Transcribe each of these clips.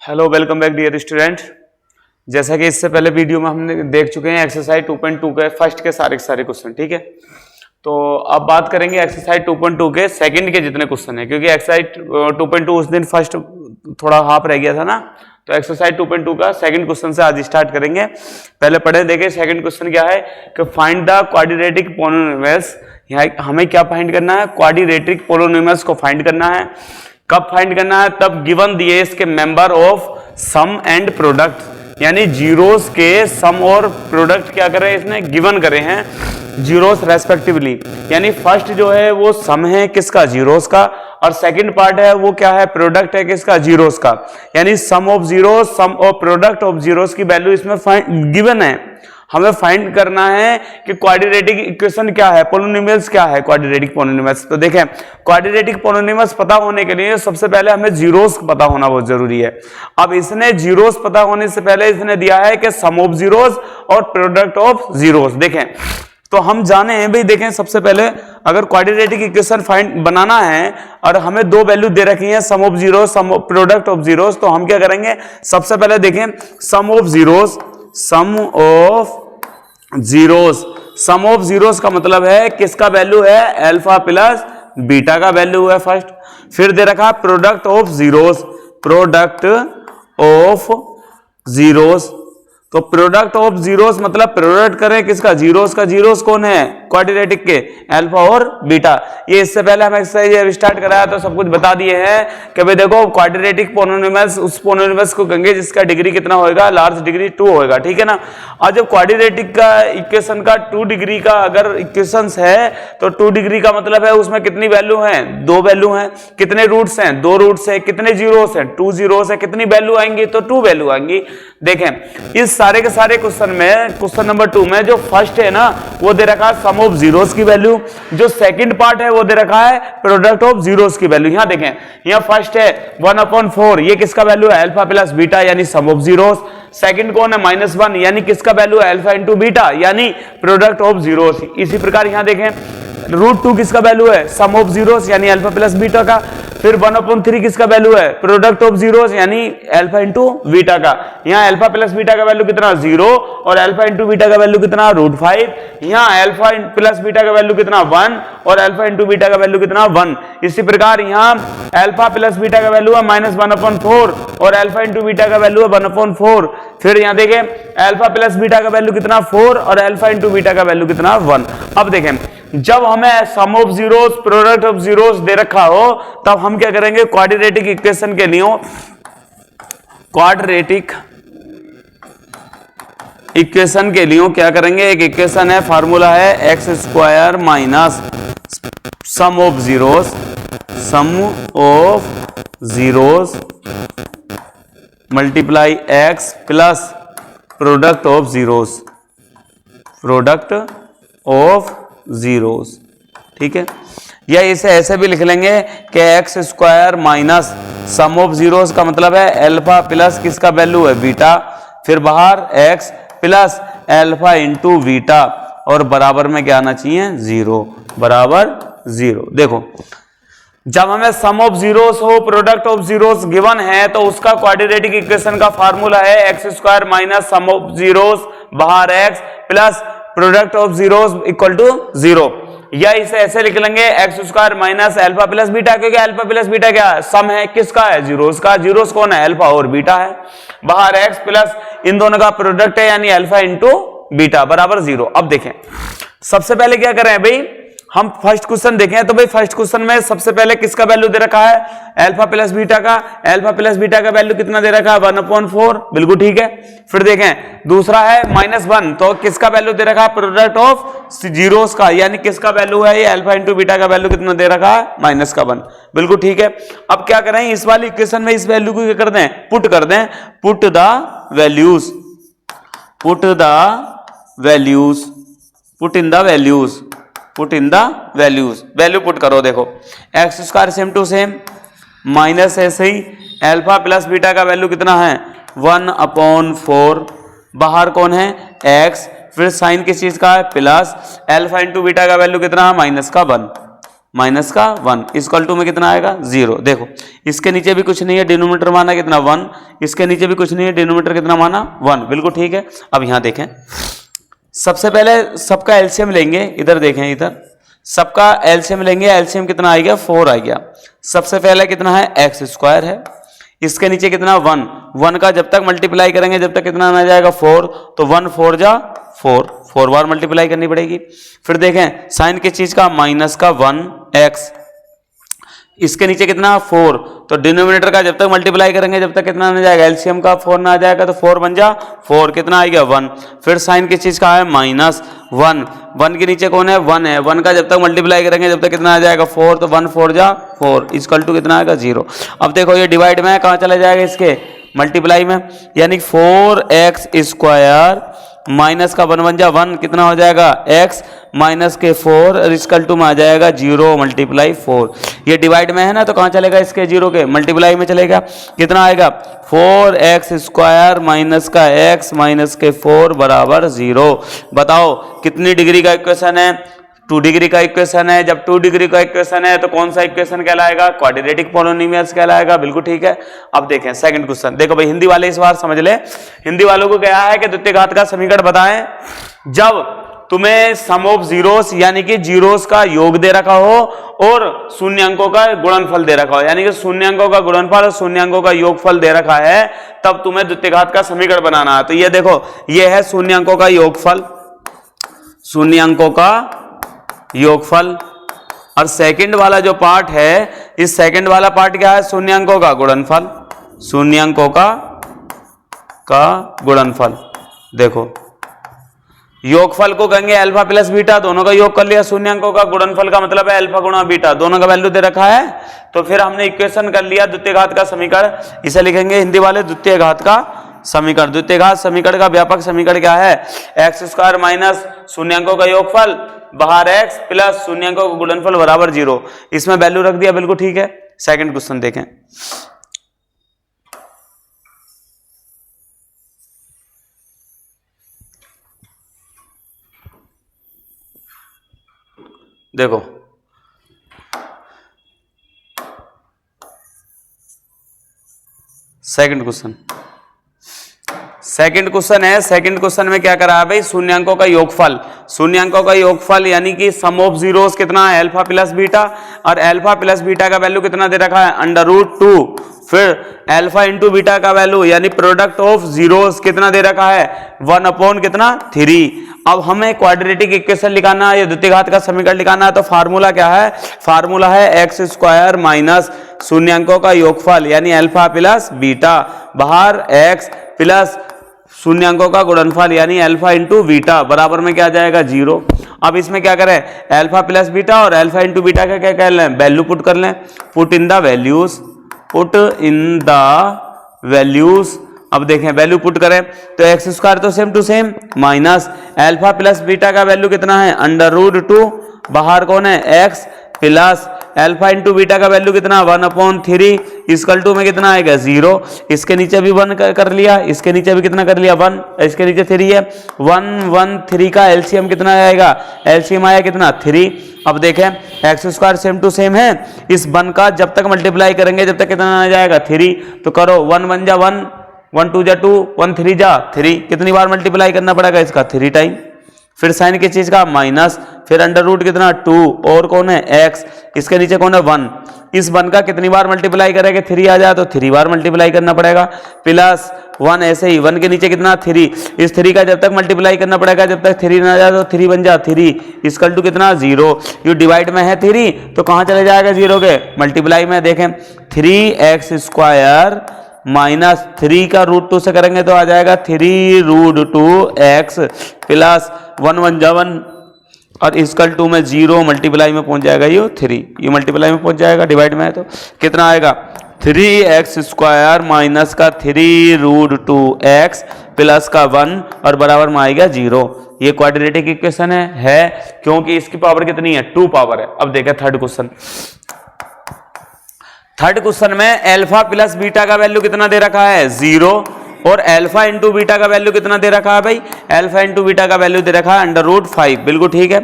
Hello welcome back dear student. जैसा कि इससे पहले वीडियो में हमने देख चुके हैं एक्सरसाइज 2.2 के फर्स्ट के सारे क्वेश्चन, ठीक है। तो अब बात करेंगे एक्सरसाइज 2.2 के सेकंड के जितने क्वेश्चन है, क्योंकि एक्सरसाइज 2.2 उस दिन फर्स्ट थोड़ा हाफ रह गया था ना, तो एक्सरसाइज 2.2 का सेकंड क्वेश्चन से आज स्टार्ट करेंगे। पहले पढ़े देखें सेकंड क्वेश्चन क्या है कि फाइंड द क्वाड्रेटिक पोलिनोमियल्स। यहाँ हमें क्या फाइंड करना है? क्वाड्रेटिक पोलिनोमियल्स को फाइंड करना है। कब फाइंड करना है? तब गिवन दिए इसके member of sum and product, यानी जीरोस के सम और प्रोडक्ट क्या करे इसने गिवन करे हैं जीरोस रेस्पेक्टिवली। यानी फर्स्ट जो है वो सम है किसका? जीरोस का, और सेकंड पार्ट है वो क्या है? प्रोडक्ट है किसका? जीरोस का। यानी sum of zeros, sum of product of zeros की वैल्यू इसमें गिवन है। हमें फाइंड करना है कि क्वाड्रेटिक इक्वेशन क्या है, पोलिनोमियल्स क्या है, क्वाड्रेटिक पोलिनोमियल्स। तो देखें क्वाड्रेटिक पोलिनोमियल्स पता होने के लिए सबसे पहले हमें जीरोस पता होना बहुत जरूरी है। अब इसने जीरोस पता होने से पहले इसने दिया है कि सम ऑफ जीरोस और प्रोडक्ट ऑफ जीरोस। देखें तो हम जाने हैं भाई, देखें सबसे पहले अगर क्वाड्रेटिक इक्वेशन फाइंड बनाना है और हमें दो वैल्यू दे रखी है sum of zeros, sum of product of zeros, तो हम क्या करेंगे? सबसे पहले देखें sum of zeros, sum of zeros. Sum of zeros का मतलब है किसका वैल्यू है? अल्फा प्लस बीटा का वैल्यू है फर्स्ट। फिर दे रखा product of zeros, product of zeros. तो प्रोडक्ट ऑफ जीरोस मतलब प्रोडक्ट करें किसका? जीरोस का। जीरोस कौन है? क्वाड्रेटिक के, अल्फा और बीटा। ये इससे पहले हम एक्सरसाइज स्टार्ट कराया तो सब कुछ बता दिए हैं कि भाई देखो क्वाड्रेटिक पोलिनोमियल्स उस पोलिनोमियल्स को कहेंगे जिसका डिग्री कितना होएगा? लार्ज डिग्री 2 होएगा, ठीक है ना। और जब क्वाड्रेटिक का इक्वेशन का 2 डिग्री का अगर इक्वेशंस है तो 2 डिग्री का मतलब है उसमें कितनी वैल्यू है? 2 वैल्यू है। कितने रूट्स हैं? 2 रूट्स है। कितने जीरोस हैं? 2 जीरोस है। कितनी वैल्यू आएंगी? तो 2 वैल्यू आएंगी। देखें इस सारे के सारे क्वेश्चन में, क्वेश्चन नंबर 2 में जो फर्स्ट है ना वो दे रखा है सम ऑफ जीरोस की वैल्यू, जो सेकंड पार्ट है वो दे रखा है प्रोडक्ट ऑफ जीरोस की वैल्यू। यहां देखें यहां फर्स्ट है 1/4, ये किसका वैल्यू है? अल्फा प्लस बीटा यानी सम ऑफ जीरोस। सेकंड कौन है? -1 यानी किसका वैल्यू है? अल्फा इंटू बीटा यानी प्रोडक्ट ऑफ जीरोस। इसी प्रकार यहां देखें √2 किसका वैल्यू है? सम ऑफ जीरोस यानी अल्फा प्लस बीटा का। फिर 1/3 किसका वैल्यू है? प्रोडक्ट ऑफ जीरोस यानी अल्फा इंटू बीटा का। यहाँ अल्फा प्लस बीटा का वैल्यू कितना? 0 और अल्फा इंटू बीटा का वैल्यू कितना? √5। यहाँ अल्फा प्लस बीटा का वैल्यू कितना? 1 और अल्फा इंटू बीटा का वैल्यू कितना? 1। इसी प्रकार यहाँ अल्फा प्लस बीटा का वैल्यू है -1/4 और अल्फा इंटू बीटा का वैल्यू है 1/4। फिर यहाँ देखें अल्फा प्लस बीटा का वैल्यू कितना? 4 और अल्फा इंटू बीटा का वैल्यू कितना? 1। अब देखें जब हमें sum of zeros, product of zeros दे रखा हो तब हम क्या करेंगे? क्वाड्रेटिक इक्वेशन के लिए क्वाड्रेटिक इक्वेशन के लिए क्या करेंगे? एक इक्वेशन है, फार्मूला है x² minus sum of zeros, sum of zeros multiply x plus product of zeros, product of zeros, ठीक है। या इसे ऐसे भी लिख लेंगे कि x² minus sum of zeros का मतलब है अल्फा प्लस किसका वैल्यू है? बीटा। फिर बाहर x plus alpha into beta और बराबर में क्या आना चाहिए? 0, बराबर 0। देखो जब हमें सम ऑफ जीरोस हो, प्रोडक्ट ऑफ जीरोस गिवन है तो उसका क्वाड्रेटिक इक्वेशन का फार्मूला है x² minus sum of zeros बाहर x plus product of zeros equal to 0। या इसे ऐसे लिख लेंगे x² minus alpha plus beta, क्योंकि अल्फा प्लस बीटा क्या है? सम है किसका है? जीरोस का। जीरोस कौन है? अल्फा और बीटा है। बाहर x प्लस इन दोनों का प्रोडक्ट है यानी अल्फा इंटू बीटा बराबर 0। अब देखें सबसे पहले क्या करें भाई, हम फर्स्ट क्वेश्चन देखें तो भाई फर्स्ट क्वेश्चन में सबसे पहले किसका वैल्यू दे रखा है? अल्फा प्लस बीटा का। अल्फा प्लस बीटा का वैल्यू कितना दे रखा है? 1/4, बिल्कुल ठीक है। फिर देखें दूसरा है -1, तो किसका वैल्यू दे रखा है? प्रोडक्ट ऑफ जीरोस का, यानी किसका वैल्यू है? ये अल्फा इंटू बीटा का वैल्यू कितना दे रखा है? -1, बिल्कुल ठीक है। अब क्या करें इस वाली इक्वेशन में इस वैल्यू को क्या कर दें? पुट कर दें। Put the values, put the values, put in the values, put in the values. Value put करो। देखो x² same to same minus ऐसे ही अल्फा प्लस बीटा का वैल्यू कितना है? 1/4। बाहर कौन है? x। फिर साइन किस चीज का है? प्लस। अल्फा इंटू बीटा का वैल्यू कितना है? -1। माइनस का 1 इक्वल टू में कितना आएगा 0। देखो इसके नीचे भी कुछ नहीं है, डिनोमिनेटर माना कितना 1, इसके नीचे भी कुछ नहीं है, डिनोमिनेटर कितना माना 1, बिल्कुल ठीक है। अब यहां देखें, सबसे पहले सबका एलसीएम लेंगे, इधर देखें, इधर सबका एलसीएम लेंगे, एलसीएम कितना आ गया 4 आ गया। सबसे पहले कितना है एक्स स्क्वायर है, इसके नीचे कितना 1, 1 का जब तक मल्टीप्लाई करेंगे जब तक कितना आ जाएगा 4, तो 1 4 जा 4 बार मल्टीप्लाई करनी पड़ेगी। फिर देखें साइन किस चीज का, माइनस का 1x, इसके नीचे कितना 4, तो डिनोमिनेटर का जब तक मल्टीप्लाई करेंगे जब तक कितना आ जाएगा, एलसीएम का 4 ना आ जाएगा तो 4 बन जा 4, कितना आ गया 1। फिर साइन किस चीज का है, माइनस 1, 1 के नीचे कौन है 1 है, 1 का जब तक मल्टीप्लाई करेंगे जब तक कितना आ जाएगा 4, तो 1 4 जा 4 इक्वल टू कितना आएगा 0। अब देखो ये डिवाइड में कहाँ चला जाएगा, इसके मल्टीप्लाई में, यानी 4x स्क्वायर माइनस का 1 बन जा 1, कितना हो जाएगा x माइनस के 4 इक्वल टू में आ जाएगा 0 मल्टीप्लाई 4। ये डिवाइड में है ना, तो कहाँ चलेगा, इसके 0 के मल्टीप्लाई में चलेगा, कितना आएगा 4x स्क्वायर माइनस का x माइनस के 4 बराबर 0। बताओ कितनी डिग्री का इक्वेशन है, 2 डिग्री का इक्वेशन है। जब 2 डिग्री का इक्वेशन है तो कौन सा इक्वेशन कहलाएगा, क्वाड्रेटिक पॉलिनोमियल्स कहलाएगा, बिल्कुल ठीक है। अब देखें सेकंड क्वेश्चन, देखो भाई हिंदी वाले इस बार समझ ले, हिंदी वालों को क्या है कि द्वितीय घात का समीकरण बताएं जब तुम्हें सम ऑफ जीरोस यानी कि जीरोस का योग दे रखा हो और शून्यांकों का गुणनफल दे रखा हो, यानी कि शून्यांकों का गुणनफल और शून्यांकों का योगफल दे रखा है, तब तुम्हें द्वितीय घात का समीकरण बनाना है। तो ये देखो ये है शून्यांकों का योगफल, शून्यांकों का योगफल, और सेकंड वाला जो पार्ट है, इस सेकंड वाला पार्ट क्या है, शून्यांकों का गुणनफल, शून्यांकों का गुणनफल। देखो योगफल को कहेंगे अल्फा प्लस बीटा, दोनों का योग कर लिया, शून्यांकों का गुणनफल का मतलब है अल्फा गुणा बीटा, दोनों का वैल्यू दे रखा है, तो फिर हमने इक्वेशन कर लिया द्वितीय घात का समीकरण, इसे लिखेंगे हिंदी वाले द्वितीय घात का समीकरण। द्वितीय घात समीकरण का व्यापक समीकरण क्या है, एक्स स्क्वायर माइनस शून्यांकों का योगफल बाहर x प्लस शून्यांकों का गुणनफल बराबर 0, इसमें वैल्यू रख दिया, बिल्कुल ठीक है। सेकंड क्वेश्चन देखें, देखो सेकंड क्वेश्चन, सेकंड क्वेश्चन है। सेकंड क्वेश्चन में क्या करा है भाई, शून्यांकों का योगफल, शून्यांकों का योगफल यानी कि सम ऑफ जीरोस कितना है अल्फा प्लस बीटा, और अल्फा प्लस बीटा का वैल्यू कितना दे रखा है √2, फिर अल्फा इंटू बीटा का वैल्यू यानी प्रोडक्ट ऑफ जीरोस कितना दे रखा है 1/3। अब हमें क्वाड्रेटिक इक्वेशन लिखाना है या द्वितीय घात का समीकरण लिखाना है, तो फार्मूला क्या है, फार्मूला है एक्स स्क्वायर माइनस शून्यांकों का योगफल यानी अल्फा प्लस बीटा बाहर x प्लस शून्यांकों का गुणनफल यानी अल्फा इंटू बीटा बराबर में क्या आ जाएगा 0। अब इसमें क्या करें, अल्फा प्लस बीटा और अल्फा इंटू बीटा का क्या कर लें, वैल्यू पुट कर लें, put in the values, put in the values. अब देखें वैल्यू पुट करें तो एक्स स्क्वायर तो same to same minus alpha plus beta का वैल्यू कितना है √2, बाहर कौन है x plus alpha into beta का वैल्यू कितना 1/3 इक्वल टू में कितना आएगा 0। इसके नीचे भी 1 कर लिया, इसके नीचे भी कितना कर लिया 1, इसके नीचे 3 है, 1 1 3 का एलसीएम कितना आएगा, एलसीएम आया कितना 3। अब देखें x square same to same है, इस 1 का जब तक मल्टीप्लाई करेंगे जब तक कितना आ जाएगा 3, तो करो 1 1 जा 1, 1 2 जा 2, 1 3 जा 3, कितनी बार मल्टीप्लाई करना पड़ेगा इसका 3 टाइम, फिर साइन किस चीज का माइनस, फिर अंडर रूट कितना 2 और कौन है x, इसके नीचे कौन है 1, इस 1 का कितनी बार मल्टीप्लाई करेंगे 3 आ जाए तो 3 बार मल्टीप्लाई करना पड़ेगा, प्लस 1 ऐसे ही 1 के नीचे कितना 3, इस 3 का जब तक मल्टीप्लाई करना पड़ेगा जब तक 3 ना आ जाए तो 3 बन जा 3 इक्वल टू कितना 0। ये डिवाइड में है 3 तो कहाँ चले जाएगा 0 के मल्टीप्लाई में, देखें 3x स्क्वायर माइनस 3 का √2 से करेंगे तो आ जाएगा 3√2x प्लस 1 1 जा 1 और इक्वल टू में 0 मल्टीप्लाई में पहुंच जाएगा ये 3, ये मल्टीप्लाई में पहुंच जाएगा, डिवाइड में है तो कितना आएगा 3x स्क्वायर माइनस का 3√2x प्लस का 1 और बराबर में आएगा 0। ये क्वाड्रेटिक इक्वेशन है क्योंकि इसकी पावर कितनी है 2 पावर है। अब देखें थर्ड क्वेश्चन, थर्ड क्वेश्चन में अल्फा प्लस बीटा का वैल्यू कितना दे रखा है 0 और अल्फा इंटू बीटा का वैल्यू कितना दे रखा है भाई, अल्फा इंटू बीटा का वैल्यू दे रखा है √5, बिल्कुल ठीक है।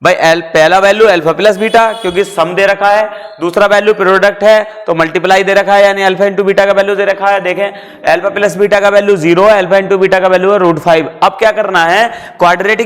भाई पहला वैल्यू अल्फा प्लस बीटा क्योंकि सम दे रखा है, दूसरा वैल्यू प्रोडक्ट है तो मल्टीप्लाई दे रखा है, यानी अल्फा इंटू बीटा का वैल्यू दे रखा है। देखें अल्फा प्लस बीटा का वैल्यू 0 है, अल्फा इंटू बीटा का वैल्यू है √5। अब क्या करना है, क्वाड्रेटिक